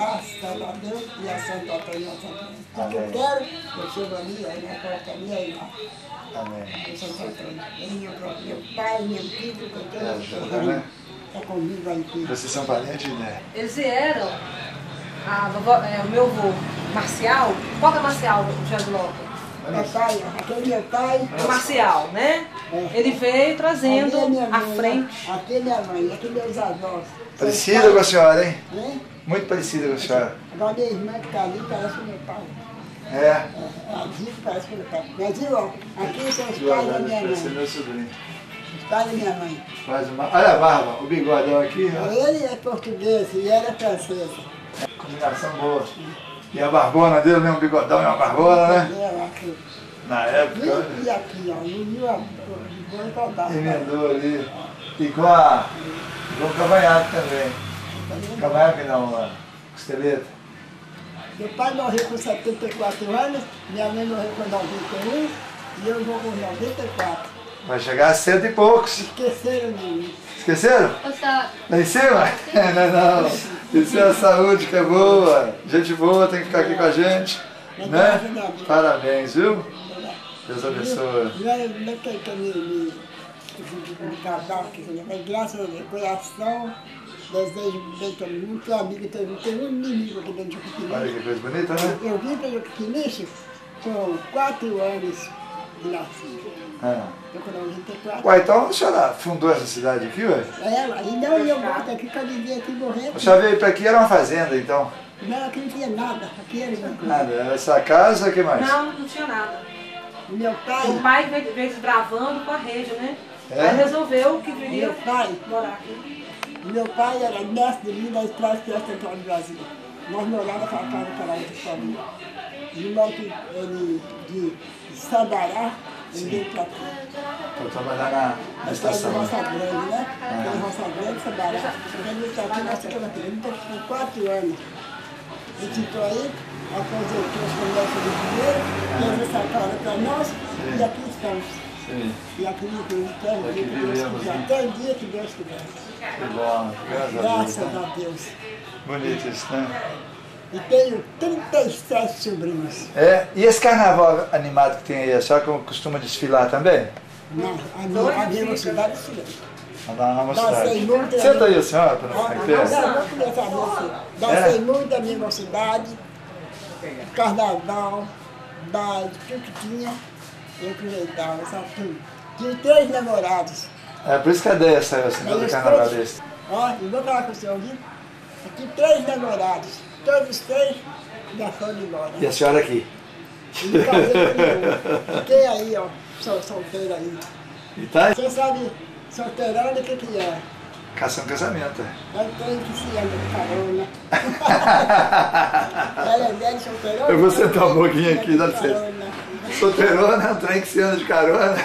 Graças a Deus e a Santa Antônia também. O que eu quero, eu chego ali, aí na portaria, aí lá. Amém. Eu Santa Antônia. Meu pai, meu filho, com todo Tá, né? está comigo aqui. Vocês são parentes, né? Eles vieram, o meu avô, Marcial, qual que é Marcial, Jardim Lopes? Meu pai, aquele meu pai. O Marcial, né? É. Ele veio trazendo Ali é minha à mãe, frente. Aqui é minha mãe, aqui meus avós. Parecida com a senhora, hein? Né? Muito parecida com a senhora. Agora minha irmã que está ali parece o meu pai. É. A Dico parece o meu pai. Mas viu, ó, aqui são os Viu, pais da Adalho? minha Parece mãe. meu sobrinho. Os pais da minha mãe. Faz uma... Olha a barba, o bigodão aqui, ó. Ele é português e ela é francesa. Combinação boa. E a barbona dele, né? Um bigodão e uma barbona, né? Ela aqui. Na época, olha. E aqui, ó, no Rio Aboi Rodar. Emendou ali. E com o cavanhaque também. Cavanhaque não, a costeleta. Meu pai morreu com 74 anos, minha mãe morreu com 91 e eu vou com 94. Vai chegar a 100 e poucos. Esqueceram de mim. Esqueceram? Lá em cima? Não. Isso é a saúde que é boa. Gente boa tem que ficar aqui com a gente. Né? Parabéns, viu? Deus abençoe. Não é que me casar, mas graças a Deus, coração, desejo bem todo mundo, tem amigo, tem um inimigo aqui dentro de Juquitiniche. Olha que coisa bonita, né? Eu vim para Juquitiniche com 4 anos de nascido. Eu com 94. Ué, então a senhora fundou essa cidade aqui, ué? Ela, e não eu morto aqui, que eu vivia aqui morrendo. A senhora veio para aqui, era uma fazenda, então? Não, aqui não tinha nada, aqui era uma coisa. Nada, era essa casa, o que mais? Não, não tinha nada. Meu O pai, pai veio desbravando com a rede, né? É? Aí resolveu que viria meu pai, morar aqui. meu pai era mestre de Minas Estrada Central do Brasil. Nós morávamos naquela casa para lá de família. De modo que ele, de Sabará, ele veio para cá. Para trabalhar na estação. De Roça Né? Grande, né? Tem Roça Grande, Sabará. Ele veio para aqui, nós ficamos aqui. Ele ficou 4 anos. Ele ficou aí, aposentou os comércios do dinheiro, fez essa casa para nós e aqui estamos. Sim. E aqui vivemos até o dia Aqui que Deus vivemos, quiser. né? Até o dia que Deus quiser. Que bom, graças a Deus. Graças Né? a Deus. Bonito isso, né? E tenho 37 sobrinhos. É, e esse carnaval animado que tem aí, a senhora costuma desfilar também? Não, a minha mocidade sim. Na mocidade. Dancei muito. Senta aí, senhora, para não ficar em pé. Vou começar a dançar. Dancei muito da minha mocidade, carnaval, baile, tudo que tinha, eu aproveitava, sabe tudo. Tive 3 namorados. É por isso que a ideia saiu assim, do carnaval desse. Ó, eu vou falar com o senhor, viu? Eu tive 3 namorados, todos os 3 já foram embora. E a senhora aqui? E me casei com nenhum. Fiquei aí, ó, solteiro aí. E tá? Você sabe, solteirão, o que é? Caçando casamento. Eu tenho que se anda de carona. Ela é velha, solteirona. Eu vou sentar um pouquinho aqui, dá de licença. carona. Solteirona, um trem que se anda de carona.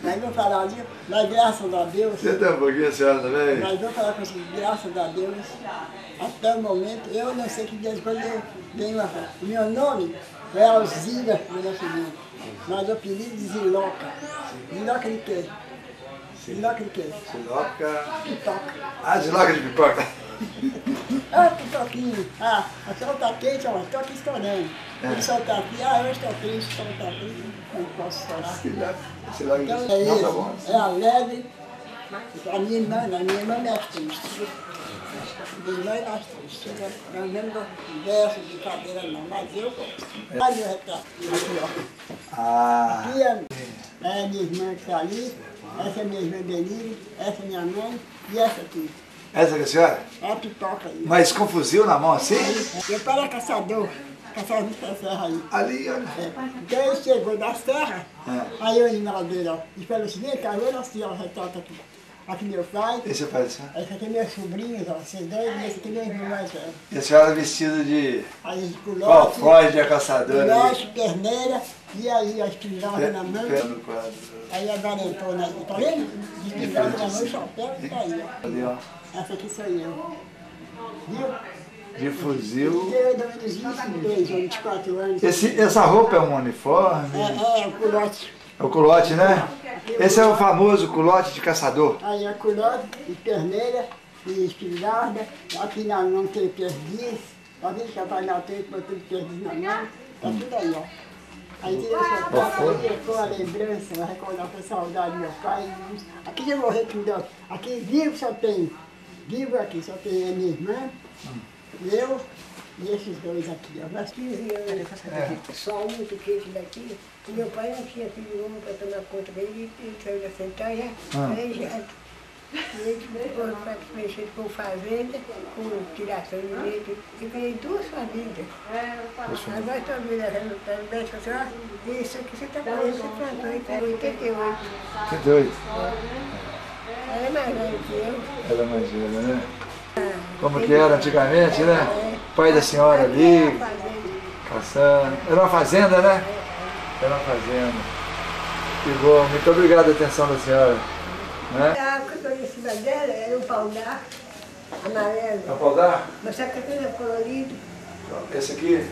Mas vou falar, viu? Mas graças a Deus, Senta um pouquinho, a senhora também. mas vou falar com vocês, graças a Deus, até o momento, eu não sei que dia quando eu venho a o meu nome é Alzira, meu nascimento, mas o apelido de Ziloca. Ziloca de quê? Ziloca de quê? Siloca. Pipoca. Ah, ziloca de pipoca. Ah, pipoquinho. Ah, a sol tá quente, ó, estou aqui estourando. O sol tá aqui, eu estou triste, o sol tá triste, não posso estourar. Siloca Então de é não, tá isso, bom. é alegre. A minha irmã não é triste. Minha irmã é mais triste. Eu não verso de cadeira não, mas eu gosto. Olha o retrato. Aqui, ó. Ah, Aqui é minha irmã que está ali, essa é minha irmã Denise, essa é minha mãe e essa aqui. essa que é a senhora? É a pipoca aí. Mas com fuzil na mão assim? Meu pai era caçador, caçava muita serra aí. Ali, olha. Então ele chegou da serra, É. aí eu indo dele, ó, e falou assim, vem cá, olha assim, ó, o retrato aqui. Aqui meu pai, Esse é o pai da senhora? esse aqui é meus sobrinhos, ó, vocês dois, e esse aqui é meu irmão mais velho. E a senhora vestida de Aí qual culote, foge a caçadora ali? culote, perneira, e aí a espingarda na mão, Pé no quadro. aí a valentona aí, tá vendo? De espingarda na mão, chapéu e tá aí, ó. Ali, ó. Essa aqui sou eu. Viu? De fuzil. Eu dou menos 22 ou 24 anos. Essa roupa é um uniforme? É o culote. É o culote, né? Esse é o famoso culote de caçador. Aí a culote, e perneira, e espingarda, aqui na mão tem perdiz, Uma vez que eu estava na frente, botando perdido na mão, tá tudo aí, ó. Aí tira essa foto, com a lembrança, vai recordar com a saudade do meu pai. Aqui já morreu tudo, ó. Aqui vivo só tem, vivo aqui só tem a minha irmã, eu e esses dois aqui, ó. Mas 15 anos, só um que fez isso daqui. E meu pai não tinha filho homem para tomar conta dele, ele saiu da central, aí já. E ele foi para mexer com fazenda, com tiração de leite, e ganhei 2 famílias. Agora estou vendo a resultado, o médico falou assim, ó, isso aqui você está colhendo, você plantou em 88. 88. Ela é mais velha que eu. Ela é mais velha, né? Como que era antigamente, né? Pai da senhora ali, caçando. Era uma fazenda, né? Era uma fazenda. Que bom, muito obrigado a atenção da senhora. Né? A água que eu estou em cima dela era um pau-d'ar amarelo. É um pau-d'ar? Mas só que aquele é colorido. Esse aqui?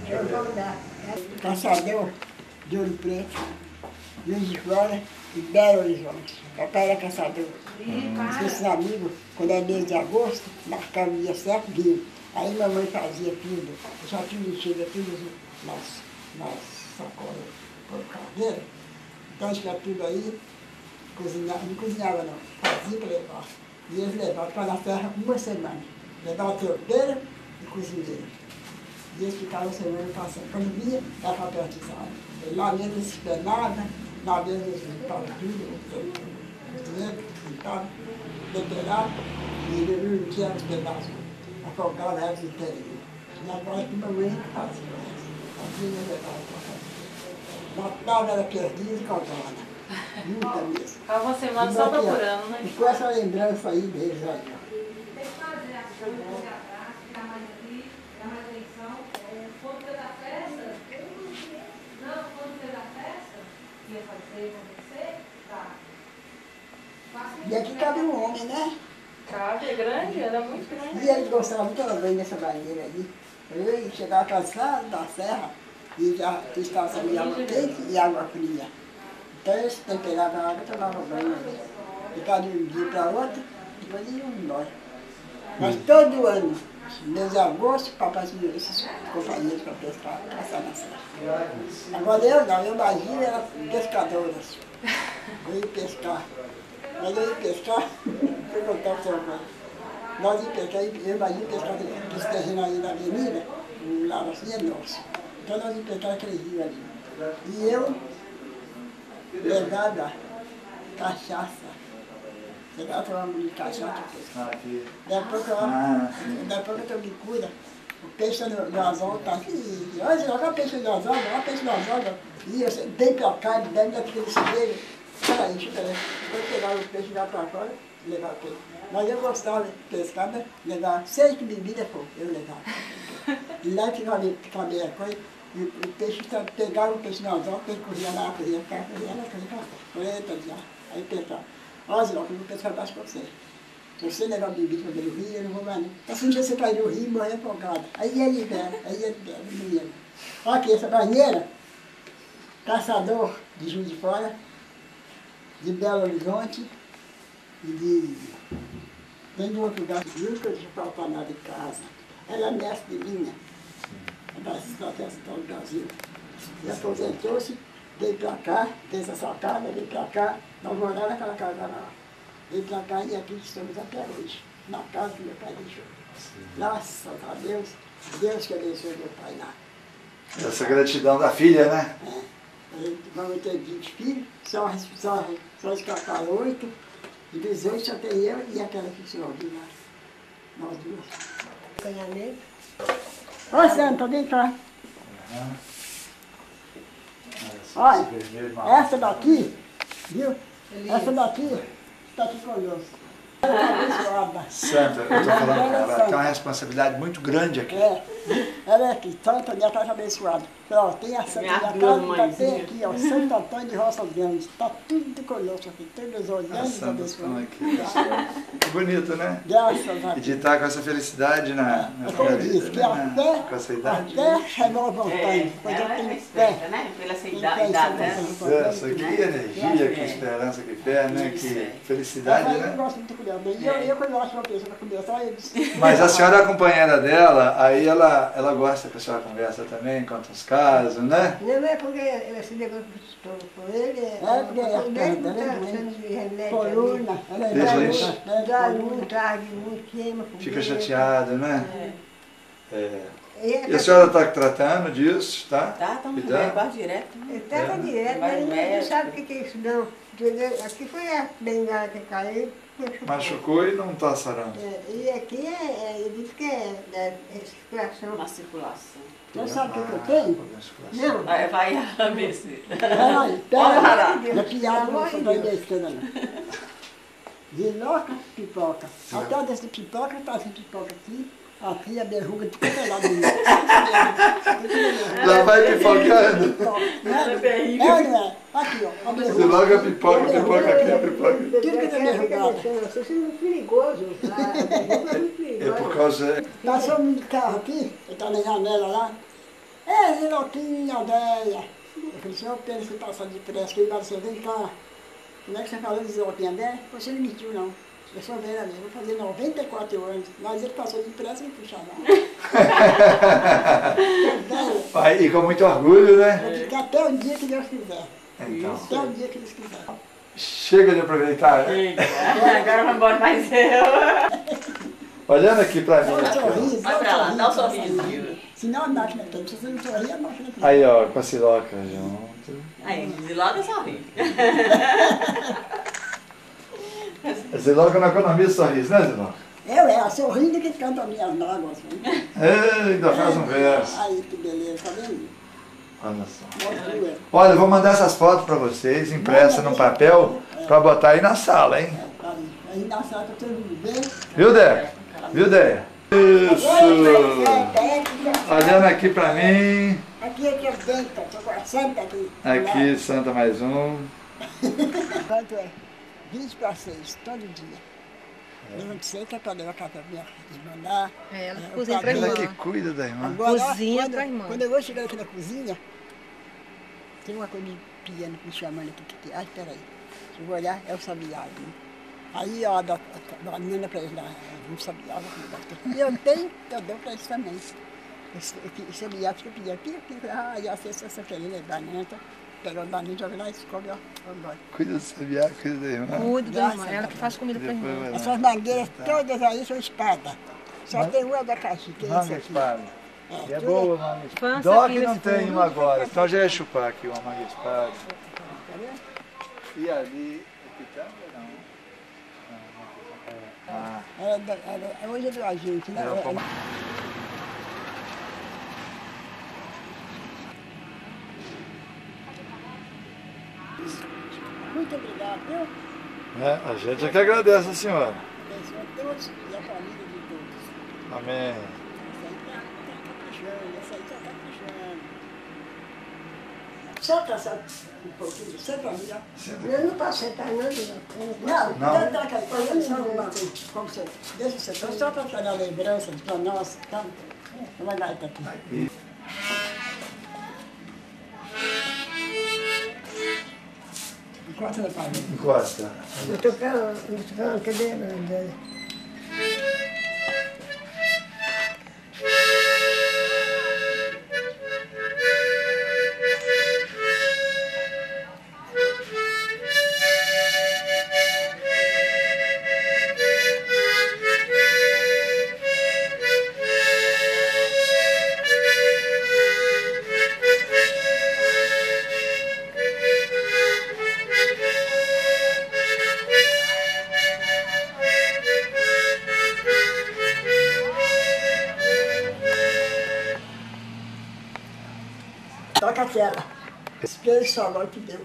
É um pau-d'ar. Caçador de Ouro Preto, Juiz de Fora e Belo Horizonte. Papai era caçador. Esses amigos, quando era mês de agosto, marcavam o dia certo, vinham. Aí mamãe fazia tudo, só tudo chega tudo nas sacolas por cadeira. Então tinha tudo aí, não cozinhava não, fazia para levar. E eles levavam para na terra 1 semana. Levavam tropeira e cozinheira. E eles ficavam a semana passando. Quando vinha, era para pertizar. Lá mesmo eles penavam, lá mesmo eles limpavam tudo, limpavam, temperavam, e ele não tinha os pedaços. Afogavam elas no interior. E agora que mamãe fazia. Fazia e levava para fazer. Natal era perdido e caldona. Muita mesmo. Ficava uma semana só procurando, né? E com essa lembrança aí deles aí. Tem que fazer a fotografar, ficar mais aqui, dar mais atenção. Quando fez a festa, não, quando fez a festa, ia fazer, acontecer, tá. E aqui cabe um homem, né? Cabe, é grande, era muito grande. E eles gostavam muito da banho dessa banheira aí. Eu chegava cansado da serra e já estava saindo água quente e água fria. Então eles temperavam a água e tomavam banho. Ficava de um dia para outro, depois iam embora. Mas todo ano, mês de agosto, o papai tinha esses companheiros para pescar, caçar na serra. Agora eu não, eu imagino eram pescadoras. Eu ia pescar. Mas eu ia pescar, vou contar para o seu pai. Nós ia pescar, eu imagino pescar esse terreno aí na avenida, um lado assim é nosso. Então nós ia pescar aquele rio ali. E eu levava cachaça. Chegava a tomar um de cachaça. Daí a pouco eu tô bicuda. O peixe no anzol tá aqui. Olha, joga o peixe no anzol, joga o peixe no anzol. E eu dei pra cá, dentro daquele cigarro. Peraí, deixa eu ver. Eu pegava o peixe lá pra fora e levava o peixe. Mas eu gostava de pescar, né? Levar 6 que bebida, pô, eu levava. E lá ficava meia coisa. E o peixe, pegava o peixe no anzol, o peixe corria lá, corria cá, corria já. Aí pescava. Olha, Ziló, que eu vou pescar baixo pra você. Se você levar bebida para o rio, eu não vou mais não. Assim que você cair no rio e morrer afogado. Aí ele libera, menino. Olha aqui, essa banheira, caçador de Juiz de Fora, de Belo Horizonte e de outro lugar. Nunca deixa faltar nada em casa. Ela é mestre de linha, da estratégia do Brasil. E aposentou-se, veio para cá, fez essa casa, veio para cá, nós moramos naquela casa lá. Veio para cá e aqui estamos até hoje, na casa que meu pai deixou. Graças a Deus, Deus que abençoe meu pai lá. Essa gratidão da filha, né? Vamos ter 20 filhos, só escaparam 8, e dos 8 só tem eu e aquela que se ouviu lá. Nós duas. Canhamento. Ô, Santa, vem cá. Olha, essa daqui, viu? Essa daqui está aqui conosco. Santa, eu estou falando, ela tem uma responsabilidade muito grande aqui. Ela é aqui, Santa minha casa abençoada. Ó, tem a Santa minha casa, tem aqui, ó, Santo Antônio de Roça Grande. Está tudo conosco aqui, todos os olhando abençoados. Que bonito, né? Graças a Deus. E de estar com essa felicidade na sua vida, né? Com essa idade. Até remova vontade. Né? Pela essa idade, né? Isso aqui, energia, que esperança, que fé, né? Que felicidade, né? Eu gosto muito de também. E eu quando eu acho uma pessoa para conversar, eu disse... Mas a senhora é a companheira dela, aí ela gosta que a senhora conversa também, conta os casos, né? Não é porque esse negócio com ele porque ela é coluna, ela é Isso, muito queima. Fica chateada, né? É. E a E senhora está tratando disso, tá? Tá, tá muito Cuidado. bem, quase direto. estava direto, Vai mas no não médico. sabe o que é isso não. Entendeu? Aqui foi a bengala que caiu. Machucou e não está sarando. E aqui ele diz que é circulação. Uma circulação. Você sabe o que eu tenho? Não. Vai a ABC. Peraí, Para. peraí. Não é piada, não sou da minha esquerda, não. Ziloca, pipoca. Atrás dessa pipoca, tá essa pipoca aqui a berruga de cada lado. Já vai pipocando. É, não é? Aqui, ó, a berruga. Você logo a pipoca aqui, a pipoca. Tudo que tem derrubado. Isso é muito perigoso. É muito É perigoso. por causa... Passou um de carro aqui, eu estava na janela lá. É, Ziloquinha, velha. Eu falei, senhor, Pedro, você passou depressa, que você vem cá. Como é que você falou de Ziloquinha velha? Você não mentiu, não. Eu sou velha mesmo, vou fazer 94 anos. Mas ele passou depressa e me puxava. E com muito orgulho, né? Vou ficar até o dia que Deus quiser. Então, Até o dia que Deus quiser. chega de aproveitar, né? Agora vai embora mais eu. Olhando aqui pra mim. Dá um sorriso, Vai pra lá, dá um sorriso. Senão a máquina tem. Se você não sorrir, a máquina tem. Aí, ó, com a siloca junto. Aí, de logo eu sorri. Ziloca não economiza sorriso, né, Ziloca? Eu sorrindo que canta minhas mágoas. Né? Ainda faz um verso. Aí, que beleza, tá vendo? Olha só. Mostra. Olha, eu vou mandar essas fotos pra vocês, impressas num papel, pra botar aí na sala, hein? Aí na sala que todo mundo vê. Viu, Dé? Viu, Dé? Isso! Olhando aqui pra mim. Aqui é Benta, tô com a Santa aqui. Aqui, Santa mais um. Quanto é? 20 para 6, todo dia. Eu não sei que para levar café para minha irmã lá. Ela cozinha pra Ela irmã. que cuida da irmã. Agora, Cozinha quando, pra irmã. Quando eu vou chegar aqui na cozinha, tem uma coisa de piano me chamando aqui. Ah, espera aí. Eu vou olhar, é o sabiá. Né? Aí ó, da menina para eles lá, não sabiá. E eu tenho, eu dou para eles também. Esse sabiá fica pedindo aqui, e a sexta-feira ele é banana. Pega o banana, joga lá e escolhe, ó, vamos embora. Cuida do sabiá, cuida da irmã. Cuida da irmã, Graças ela a que faz comida pra Depois irmã. vai lá. Essas mangueiras todas aí são espada. Só tem uma abacaxi, que é esse Manga aqui. espada. E é tudo boa, manga Fança espada. Dó aqui que não nesse tem fundo. uma agora, então já ia chupar aqui uma manga espada. Tá vendo? E ali, é pitanga ou não? Hoje é do agente, né? Não, como- Muito obrigado, viu? A gente é que agradece a senhora. Abençoe a todos e a família de todos. Amém. Essa aí tá caprichando, essa aí tá caprichando. Só passar um pouquinho, sempre ali, ó. Eu não posso sentar, não. Não, Não. não. Tá, olha só uma coisa, como você, deixa você, só para fazer lembrança para nós, tá? Vai lá, tá aqui. Encosta na parede. Encosta. Eu tô falando, cadê? Toca aquela. Espelho só, que deu.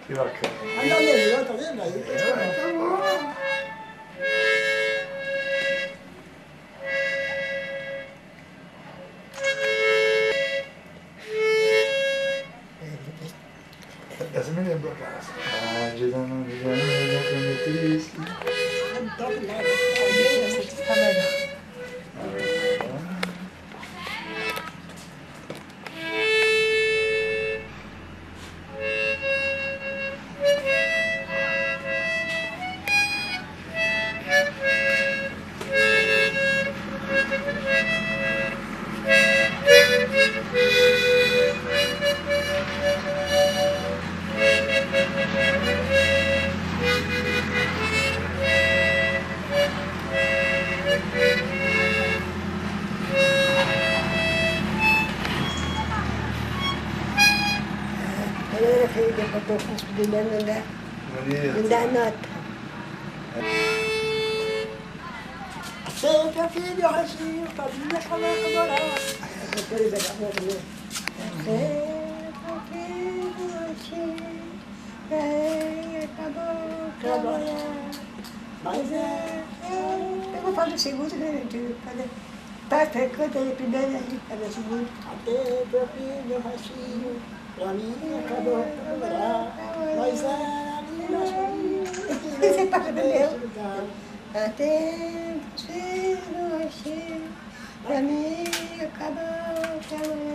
Que bacana. Ainda levou, tá vendo aí? Tá bom. Essa me lembrou aquela. Ah, de não me triste. Não toca nada. Essa aqui tá melhor. Depois eu fui estudando, não dá nota. Sempre filho, racinho, família, caneca dourada. Depois da minha também. Sempre filho, racinho, acabou, trabalhar. Mas é. Eu vou fazer o segundo, né? Para canta aí primeiro, aí fazer o segundo. Até teu filho, racinho, pra mim acabou de trabalhar. Mas é a minha filha. Você passa do meu. Até filho, racinho, pra mim acabou, trabalhar.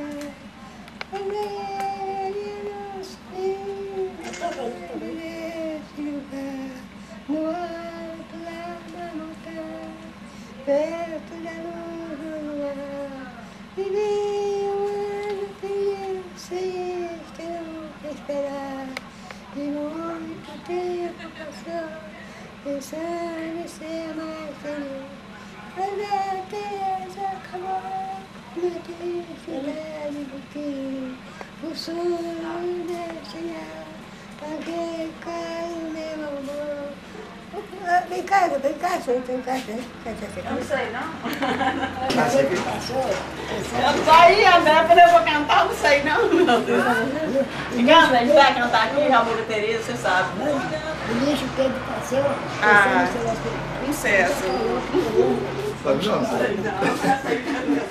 No alto lá da montanha, perto da luz do luar, vivi ano feliz, sem esperar, e muito tempo passou, pensando em ser mais feliz, mas a beleza acabou, minha felicidade do fim, o sonho deixar, paguei caro meu amor. Vem cá, senhor, vem cá. Eu não sei, não. Você que passou. Eu não saí, André, quando eu vou cantar, eu não sei, não, meu Deus. Engana, a gente vai cantar aqui, Ramura Tereza, você sabe. O lixo que ele passou. Ah, não sei, assim. Sabe não? Não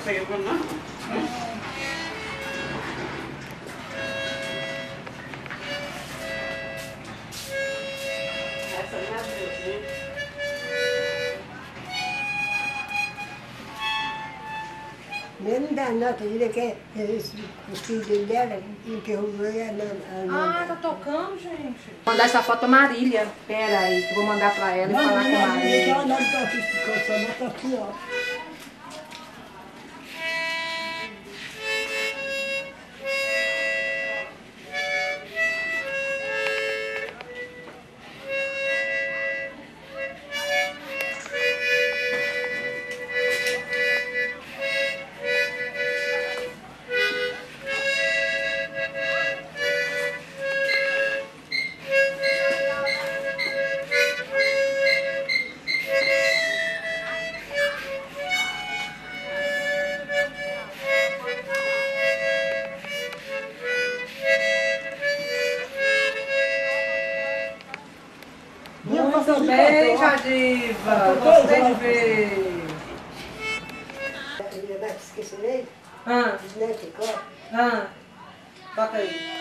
sei, não. Mesmo da nota, diria que os filhos dela interrogou e a Ah, tá tocando, gente. Vou mandar essa foto pra Marília. Pera aí, que vou mandar pra ela e falar com a Marília. Não, tá aqui, ó. Muito bem, Jadiva. Gostei de ver. Vai te esquecer dele? Ah, Né, ficou? ah. Toca aí.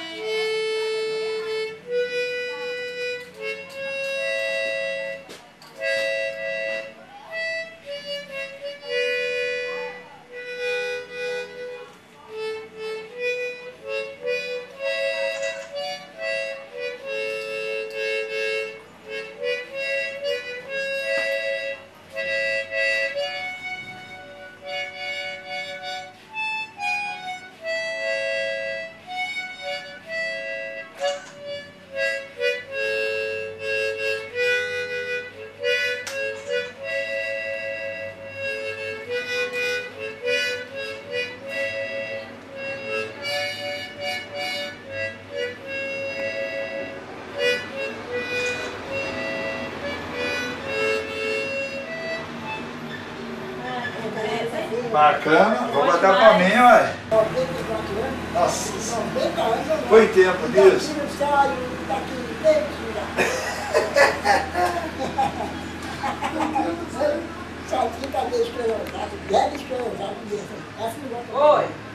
Bacana, vou botar pra mim, ué. 94 anos. Nossa, 90 anos. foi tempo disso. saio daqui bem só fica meio esclerosado, deve esclerosado mesmo. Essa não gosta. Oi.